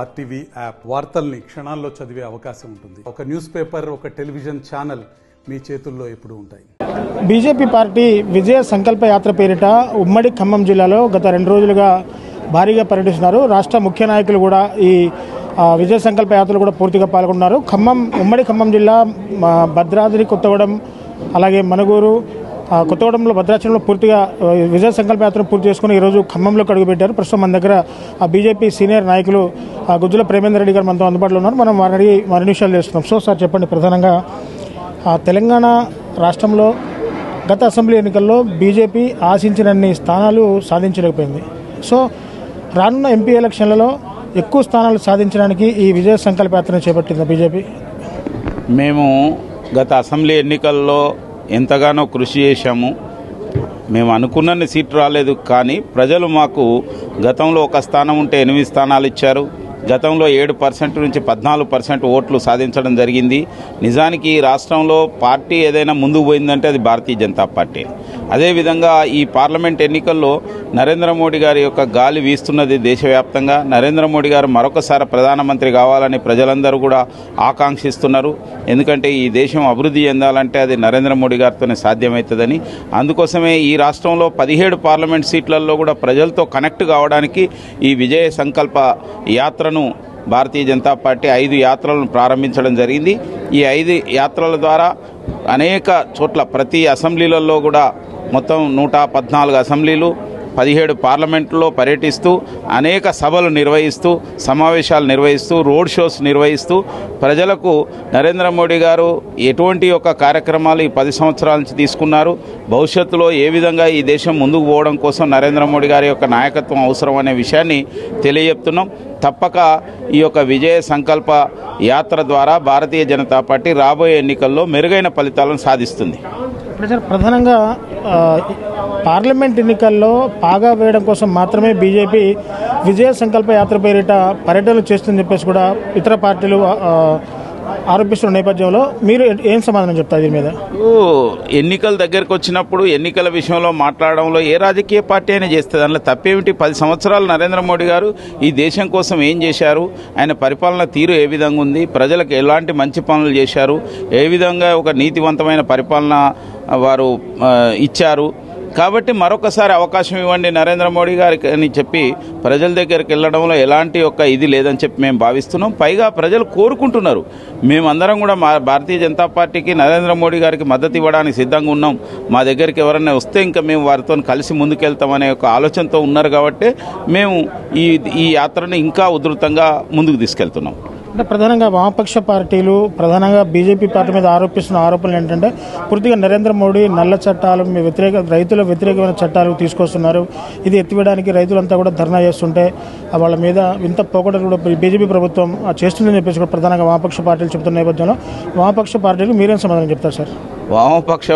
RTV app వార్తల్ని క్షణాల్లో చదివే అవకాశం ఉంటుంది. ఒక న్యూస్ పేపర్, ఒక టెలివిజన్ ఛానల్ మీ చేతుల్లో ఎప్పుడూ ఉంటాయి. బీజేపీ పార్టీ విజయ సంకల్ప యాత్ర పేరిట ఉమ్మడి ఖమ్మం జిల్లాలో గత 2 రోజులుగా భారీగా పర్యటిస్తున్నారు. రాష్ట్ర ముఖ్య నాయకులు కూడా ఈ విజయ సంకల్ప యాత్రలో కూడా పూర్తిగా పాల్గొన్నారు. ఉమ్మడి ఖమ్మం జిల్లా భద్రాద్రి, కొత్తగూడెం, అలాగే మనుగూరు, కొత్తగూడెంలో భద్రాచలంలో పూర్తిగా విజయ సంకల్ప యాత్రను పూర్తి చేసుకుని ఈరోజు ఖమ్మంలోకి అడుగుపెట్టారు. ప్రస్తుతం మన దగ్గర బీజేపీ సీనియర్ నాయకులు గుజ్జుల ప్రేమేందర్ రెడ్డి గారు మనతో అందుబాటులో ఉన్నారు. మనం వారిని మరిన్ని విషయాలు చేస్తున్నాం. సో సార్ చెప్పండి, ప్రధానంగా తెలంగాణ రాష్ట్రంలో గత అసెంబ్లీ ఎన్నికల్లో బీజేపీ ఆశించినన్ని స్థానాలు సాధించలేకపోయింది. సో రానున్న ఎంపీ ఎలక్షన్లలో ఎక్కువ స్థానాలు సాధించడానికి ఈ విజయ సంకల్ప యాత్రను చేపట్టింది బీజేపీ. మేము గత అసెంబ్లీ ఎన్నికల్లో ఎంతగానో కృషి చేశాము. మేము అనుకున్నన్ని సీట్లు రాలేదు, కానీ ప్రజలు మాకు గతంలో 1 స్థానం ఉంటే 8 స్థానాలు ఇచ్చారు. గతంలో 7% నుంచి 14% ఓట్లు సాధించడం జరిగింది. నిజానికి రాష్ట్రంలో పార్టీ ఏదైనా ముందుకు పోయిందంటే అది భారతీయ జనతా పార్టీ. అదేవిధంగా ఈ పార్లమెంట్ ఎన్నికల్లో నరేంద్ర మోడీ గారి యొక్క గాలి వీస్తున్నది దేశవ్యాప్తంగా. నరేంద్ర మోడీ గారు మరొకసారి ప్రధానమంత్రి కావాలని ప్రజలందరూ కూడా ఆకాంక్షిస్తున్నారు. ఎందుకంటే ఈ దేశం అభివృద్ధి చెందాలంటే అది నరేంద్ర మోడీ గారితోనే సాధ్యమవుతుందని. అందుకోసమే ఈ రాష్ట్రంలో 17 పార్లమెంట్ సీట్లలో కూడా ప్రజలతో కనెక్ట్ కావడానికి ఈ విజయ సంకల్ప యాత్రను భారతీయ జనతా పార్టీ 5 యాత్రలను ప్రారంభించడం జరిగింది. ఈ 5 యాత్రల ద్వారా అనేక చోట్ల ప్రతి అసెంబ్లీలలో కూడా మొత్తం 114 అసెంబ్లీలు, 17 పార్లమెంట్లో పర్యటిస్తూ అనేక సభలు నిర్వహిస్తూ, సమావేశాలు నిర్వహిస్తూ, రోడ్ షోస్ నిర్వహిస్తూ ప్రజలకు నరేంద్ర మోడీ గారు ఎటువంటి యొక్క కార్యక్రమాలు ఈ 10 సంవత్సరాల నుంచి తీసుకున్నారు, భవిష్యత్తులో ఏ విధంగా ఈ దేశం ముందుకు పోవడం కోసం నరేంద్ర మోడీ గారి యొక్క నాయకత్వం అవసరం అనే విషయాన్ని తెలియజెప్తున్నాం. తప్పక ఈ యొక్క విజయ సంకల్ప యాత్ర ద్వారా భారతీయ జనతా పార్టీ రాబోయే ఎన్నికల్లో మెరుగైన ఫలితాలను సాధిస్తుంది. ప్రధానంగా పార్లమెంట్ ఎన్నికల్లో పాగా వేయడం కోసం మాత్రమే బీజేపీ విజయ సంకల్ప యాత్ర పేరిట పర్యటనలు చేస్తుందని చెప్పేసి కూడా ఇతర పార్టీలు ఆరోపిస్తున్న నేపథ్యంలో మీరు ఏం సమాధానం చెప్తారు దీని మీద? ఎన్నికల దగ్గరకు వచ్చినప్పుడు ఎన్నికల విషయంలో మాట్లాడడంలో ఏ రాజకీయ పార్టీ అయినా చేస్తుంది. అందులో తప్పేమిటి? 10 సంవత్సరాలు నరేంద్ర మోడీ గారు ఈ దేశం కోసం ఏం చేశారు, ఆయన పరిపాలన తీరు ఏ విధంగా ఉంది, ప్రజలకు ఎలాంటి మంచి పనులు చేశారు, ఏ విధంగా ఒక నీతివంతమైన పరిపాలన వారు ఇచ్చారు. కాబట్టి మరొకసారి అవకాశం ఇవ్వండి నరేంద్ర మోడీ గారికి అని చెప్పి ప్రజల దగ్గరికి వెళ్ళడంలో ఎలాంటి ఇది లేదని చెప్పి మేము భావిస్తున్నాం. పైగా ప్రజలు కోరుకుంటున్నారు. మేమందరం కూడా మా భారతీయ జనతా పార్టీకి నరేంద్ర మోడీ గారికి మద్దతు ఇవ్వడానికి సిద్ధంగా ఉన్నాం. మా దగ్గరికి ఎవరైనా వస్తే ఇంకా మేము వారితో కలిసి ముందుకెళ్తామనే ఒక ఆలోచనతో ఉన్నారు. కాబట్టి మేము ఈ యాత్రను ఇంకా ఉధృతంగా ముందుకు తీసుకెళ్తున్నాం. అంటే ప్రధానంగా వామపక్ష పార్టీలు ప్రధానంగా బీజేపీ పార్టీ మీద ఆరోపిస్తున్న ఆరోపణలు ఏంటంటే పూర్తిగా నరేంద్ర మోడీ నల్ల చట్టాలు, రైతుల వ్యతిరేకమైన చట్టాలు తీసుకొస్తున్నారు. ఇది ఎత్తివేయడానికి రైతులంతా కూడా ధర్నా చేస్తుంటే వాళ్ళ మీద ఇంత పోకడలు కూడా బీజేపీ ప్రభుత్వం చేస్తుందని చెప్పేసి కూడా ప్రధానంగా వామపక్ష పార్టీలు చెబుతున్న నేపథ్యంలో వామపక్ష పార్టీలు మీరేం సమాధానం చెప్తారు సార్? వామపక్ష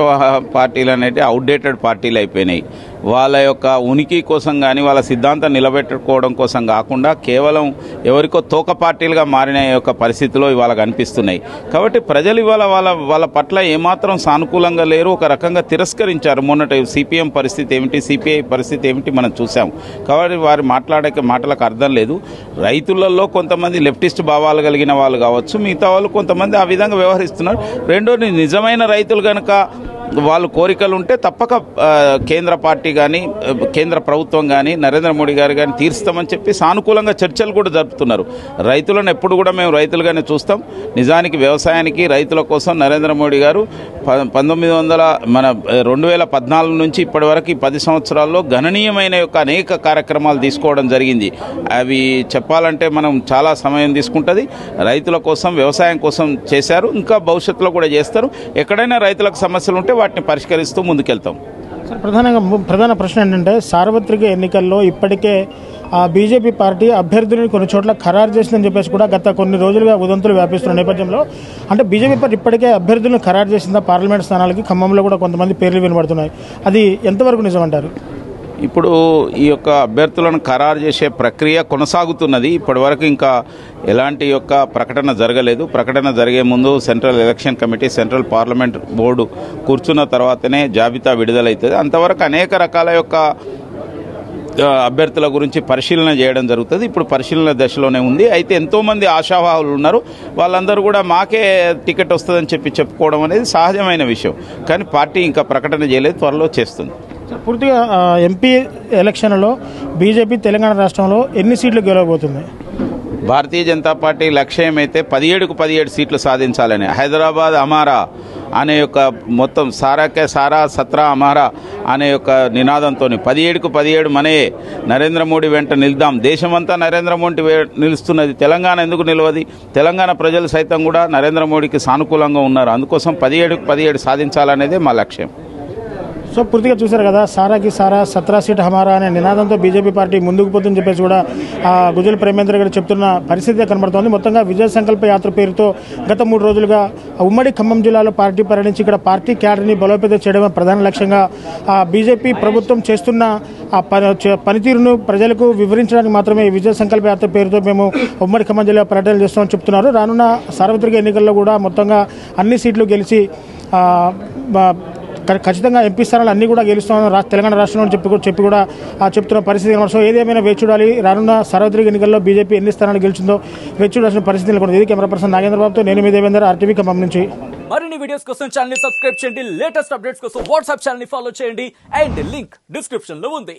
పార్టీలు అనేవి అవుట్డేటెడ్ పార్టీలు అయిపోయినాయి. వాళ్ళ యొక్క ఉనికి కోసం కానీ వాళ్ళ సిద్ధాంతం నిలబెట్టుకోవడం కోసం కాకుండా కేవలం ఎవరికో తోక పార్టీలుగా మారిన యొక్క పరిస్థితిలో ఇవాళ కనిపిస్తున్నాయి. కాబట్టి ప్రజలు ఇవాళ వాళ్ళ పట్ల ఏమాత్రం సానుకూలంగా లేరు, ఒక రకంగా తిరస్కరించారు. మొన్నటి సిపిఎం పరిస్థితి ఏమిటి, సిపిఐ పరిస్థితి ఏమిటి మనం చూసాం. కాబట్టి వారు మాట్లాడే మాటలకు అర్థం లేదు. రైతులలో కొంతమంది లెఫ్టిస్ట్ భావాలు కలిగిన వాళ్ళు కావచ్చు, మిగతా వాళ్ళు కొంతమంది ఆ విధంగా వ్యవహరిస్తున్నారు. రెండోది, నిజమైన రైతులు కనుక వాళ్ళు కోరికలు ఉంటే తప్పక కేంద్ర పార్టీ కానీ కేంద్ర ప్రభుత్వం కానీ నరేంద్ర మోడీ గారు కానీ తీరుస్తామని చెప్పి సానుకూలంగా చర్చలు కూడా జరుపుతున్నారు. రైతులను ఎప్పుడు కూడా మేము రైతులుగానే చూస్తాం. నిజానికి వ్యవసాయానికి రైతుల కోసం నరేంద్ర మోడీ గారు 2014 నుంచి ఇప్పటి వరకు 10 సంవత్సరాల్లో గణనీయమైన యొక్క అనేక కార్యక్రమాలు తీసుకోవడం జరిగింది. అవి చెప్పాలంటే మనం చాలా సమయం తీసుకుంటుంది. రైతుల కోసం, వ్యవసాయం కోసం చేశారు, ఇంకా భవిష్యత్తులో కూడా చేస్తారు. ఎక్కడైనా రైతులకు సమస్యలు ఉంటే వాటిని పరిష్కరిస్తూ ముందుకెళ్తాం. సార్, ప్రధాన ప్రశ్న ఏంటంటే సార్వత్రిక ఎన్నికల్లో ఇప్పటికే బీజేపీ పార్టీ అభ్యర్థులను కొన్ని చోట్ల ఖరారు చేసిందని చెప్పేసి కూడా గత కొన్ని రోజులుగా ఉదంతులు వ్యాపిస్తున్న నేపథ్యంలో అంటే బీజేపీ పార్టీ ఇప్పటికే అభ్యర్థులను ఖరారు చేసిందా పార్లమెంట్ స్థానాలకి? ఖమ్మంలో కూడా కొంతమంది పేర్లు వినబడుతున్నాయి. అది ఎంతవరకు నిజమంటారు? ఇప్పుడు ఈ యొక్క అభ్యర్థులను ఖరారు చేసే ప్రక్రియ కొనసాగుతున్నది. ఇప్పటి వరకు ఇంకా ఎలాంటి యొక్క ప్రకటన జరగలేదు. ప్రకటన జరిగే ముందు central election committee, central parliament board కూర్చున్న తర్వాతనే జాబితా విడుదలవుతుంది. అంతవరకు అనేక రకాల యొక్క అభ్యర్థుల గురించి పరిశీలన చేయడం జరుగుతుంది. ఇప్పుడు పరిశీలన దశలోనే ఉంది. అయితే ఎంతోమంది ఆశావాహులు ఉన్నారు. వాళ్ళందరూ కూడా మాకే టికెట్ వస్తుందని చెప్పుకోవడం అనేది సహజమైన విషయం. కానీ పార్టీ ఇంకా ప్రకటన చేయలేదు, త్వరలో చేస్తుంది. పూర్తిగా ఎంపీ ఎలక్షన్లో బీజేపీ తెలంగాణ రాష్ట్రంలో ఎన్ని సీట్లు గెలవబోతుంది? భారతీయ జనతా పార్టీ లక్ష్యం అయితే 17కు 17 సీట్లు సాధించాలని, హైదరాబాద్ అమారా అనే యొక్క మొత్తం సారాకే సారా సత్రా అమారా అనే యొక్క నినాదంతో 17కు 17 మనే నరేంద్ర మోడీ వెంట నిలుద్దాం. దేశమంతా నరేంద్ర మోడీ నిలుస్తున్నది, తెలంగాణ ఎందుకు నిలవది? తెలంగాణ ప్రజలు సైతం కూడా నరేంద్ర మోడీకి సానుకూలంగా ఉన్నారు. అందుకోసం 17కు 17 సాధించాలనేదే మా లక్ష్యం. సో పూర్తిగా చూశారు కదా, సారాకి సారా 17 సీట్ హమారా అనే నినాదంతో బీజేపీ పార్టీ ముందుకు పోతుందని చెప్పేసి కూడా గుజ్జల ప్రేమేంద్ర గారు చెప్తున్న పరిస్థితి కనబడుతోంది. మొత్తంగా విజయ సంకల్ప యాత్ర పేరుతో గత 3 రోజులుగా ఉమ్మడి ఖమ్మం జిల్లాలో పార్టీ పర్యటించి ఇక్కడ పార్టీ క్యాడర్ని బలోపేతం చేయడమే ప్రధాన లక్ష్యంగా బీజేపీ ప్రభుత్వం చేస్తున్న పనితీరును ప్రజలకు వివరించడానికి మాత్రమే విజయ సంకల్ప యాత్ర పేరుతో మేము ఉమ్మడి ఖమ్మం జిల్లా పర్యటన చేస్తామని చెప్తున్నారు. రానున్న సార్వత్రిక ఎన్నికల్లో కూడా మొత్తంగా అన్ని సీట్లు గెలిచి ఖచ్చితంగా ఎంపీ స్థానాలు అన్నీ కూడా గెలుస్తామని తెలంగాణ రాష్ట్రంలో చెప్పి కూడా చెప్తున్న పరిస్థితి. సో ఏదేమైనా వేచి చూడాలి. రానున్న సార్వత్రిక ఎన్నికల్లో బీజేపీ ఎన్ని స్థానాలు గెలిచిందో వేచి చూడాల్సిన పరిస్థితి నెలకొంది. ఇది కెమెరా పర్సన్ నాగేంద్ర బాబుతో నేను మీ దేవేందర్, RTV ఖమ్మం నుంచి. మరిన్ని వీడియోస్ కోసం ఛానల్ ని సబ్స్క్రైబ్ చేయండి. లేటెస్ట్ అప్డేట్స్ కోసం వాట్సాప్ ఛానల్ ని ఫాలో చేయండి. అండ్ లింక్ డిస్క్రిప్షన్ లో ఉంది.